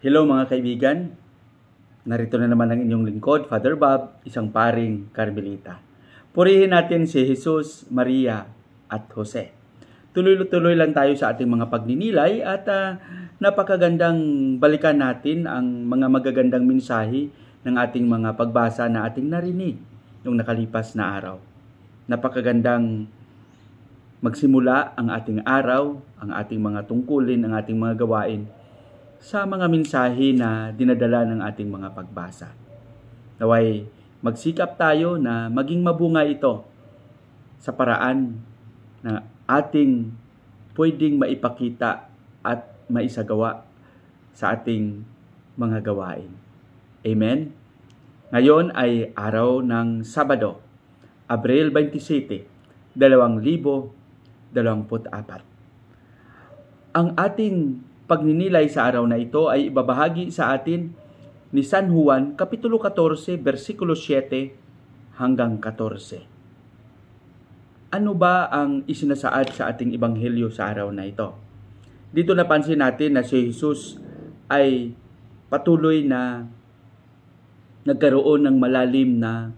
Hello mga kaibigan, narito na naman ang inyong lingkod, Father Bob, isang paring Carmelita. Purihin natin si Jesus, Maria at Jose. Tuloy-tuloy lang tayo sa ating mga pagninilay at napakagandang balikan natin ang mga magagandang mensahe ng ating mga pagbasa na ating narinig noong nakalipas na araw. Napakagandang magsimula ang ating araw, ang ating mga tungkulin, ang ating mga gawain sa mga mensahe na dinadala ng ating mga pagbasa. Naway magsikap tayo na maging mabunga ito sa paraan na ating pwedeng maipakita at maisagawa sa ating mga gawain. Amen? Ngayon ay araw ng Sabado, Abril 27, 2024. Ang ating pagninilay sa araw na ito ay ibabahagi sa atin ni San Juan, Kapitulo 14, versikulo 7 hanggang 14. Ano ba ang isinasaad sa ating ebanghelyo sa araw na ito? Dito napansin natin na si Jesus ay patuloy na nagkaroon ng malalim na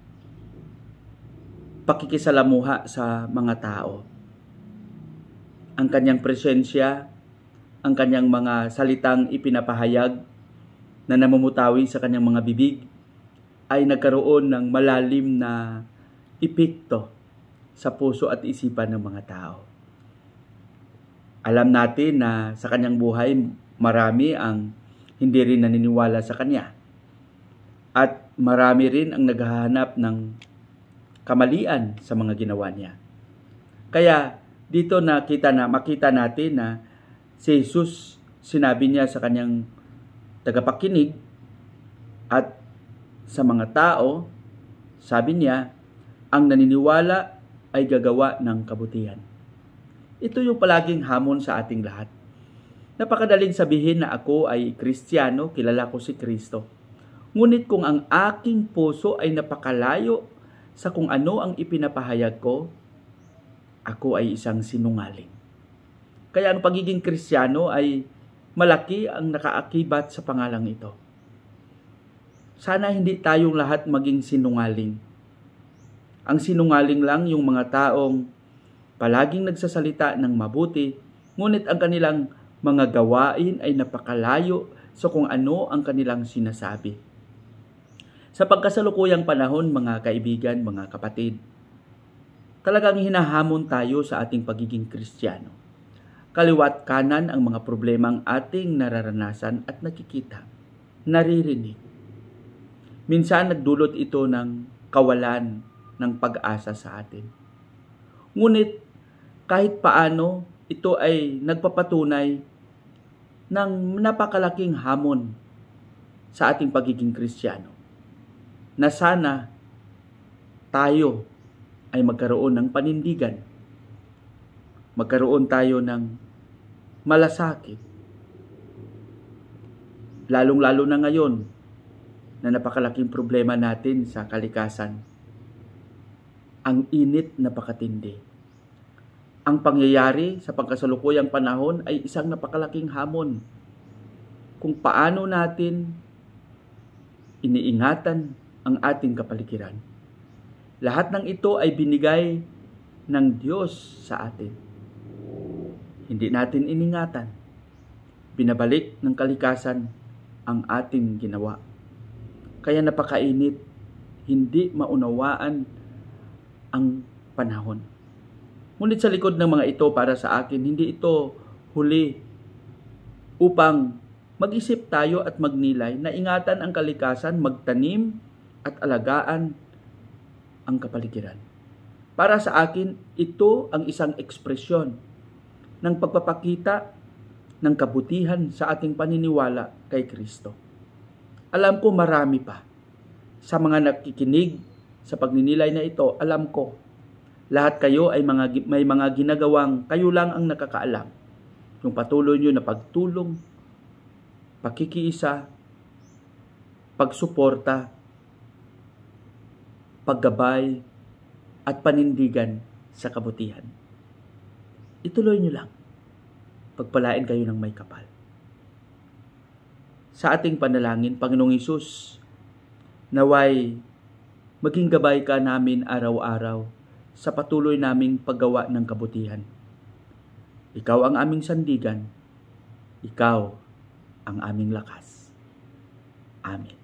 pakikisalamuha sa mga tao. Ang kanyang presensya, ang kanyang mga salitang ipinapahayag na namumutawi sa kanyang mga bibig ay nagkaroon ng malalim na epekto sa puso at isipan ng mga tao. Alam natin na sa kanyang buhay marami ang hindi rin naniniwala sa kanya at marami rin ang naghahanap ng kamalian sa mga ginawa niya. Kaya dito makita natin na si Jesus, sinabi niya sa kanyang tagapakinig at sa mga tao, sabi niya, ang naniniwala ay gagawa ng kabutihan. Ito yung palaging hamon sa ating lahat. Napakadaling sabihin na ako ay Kristiyano, kilala ko si Kristo. Ngunit kung ang aking puso ay napakalayo sa kung ano ang ipinapahayag ko, ako ay isang sinungaling. Kaya ang pagiging Kristiyano ay malaki ang nakaakibat sa pangalang ito. Sana hindi tayong lahat maging sinungaling. Ang sinungaling lang yung mga taong palaging nagsasalita ng mabuti, ngunit ang kanilang mga gawain ay napakalayo sa kung ano ang kanilang sinasabi. Sa pagkasalukuyang panahon, mga kaibigan, mga kapatid, talagang hinahamon tayo sa ating pagiging Kristiyano. Kaliwat kanan ang mga problemang ating nararanasan at nakikita, naririnig. Minsan nagdulot ito ng kawalan ng pag-asa sa atin. Ngunit kahit paano, ito ay nagpapatunay ng napakalaking hamon sa ating pagiging Kristiyano. Na sana tayo ay magkaroon ng panindigan. Magkaroon tayo ng malasakit. Lalong-lalo na ngayon na napakalaking problema natin sa kalikasan. Ang init napakatindi. Ang pangyayari sa pagkasalukuyang panahon ay isang napakalaking hamon. Kung paano natin iniingatan ang ating kapaligiran. Lahat ng ito ay binigay ng Diyos sa atin. Hindi natin iningatan. Binabalik ng kalikasan ang ating ginawa. Kaya napakainit, hindi maunawaan ang panahon. Ngunit sa likod ng mga ito para sa akin, hindi ito huli upang mag-isip tayo at magnilay na ingatan ang kalikasan, magtanim at alagaan ang kapaligiran. Para sa akin, ito ang isang ekspresyon ng pagpapakita ng kabutihan sa ating paniniwala kay Kristo. Alam ko marami pa. Sa mga nakikinig sa pagninilay na ito, alam ko, lahat kayo ay may mga ginagawang kayo lang ang nakakaalam. Yung patuloy nyo na pagtulong, pakikiisa, pagsuporta, paggabay, at panindigan sa kabutihan. Ituloy nyo lang. Pagpalain kayo ng may kapal. sa ating panalangin. Panginoong Hesus, naway maging gabay ka namin araw-araw sa patuloy naming paggawa ng kabutihan. Ikaw ang aming sandigan. Ikaw ang aming lakas. Amen.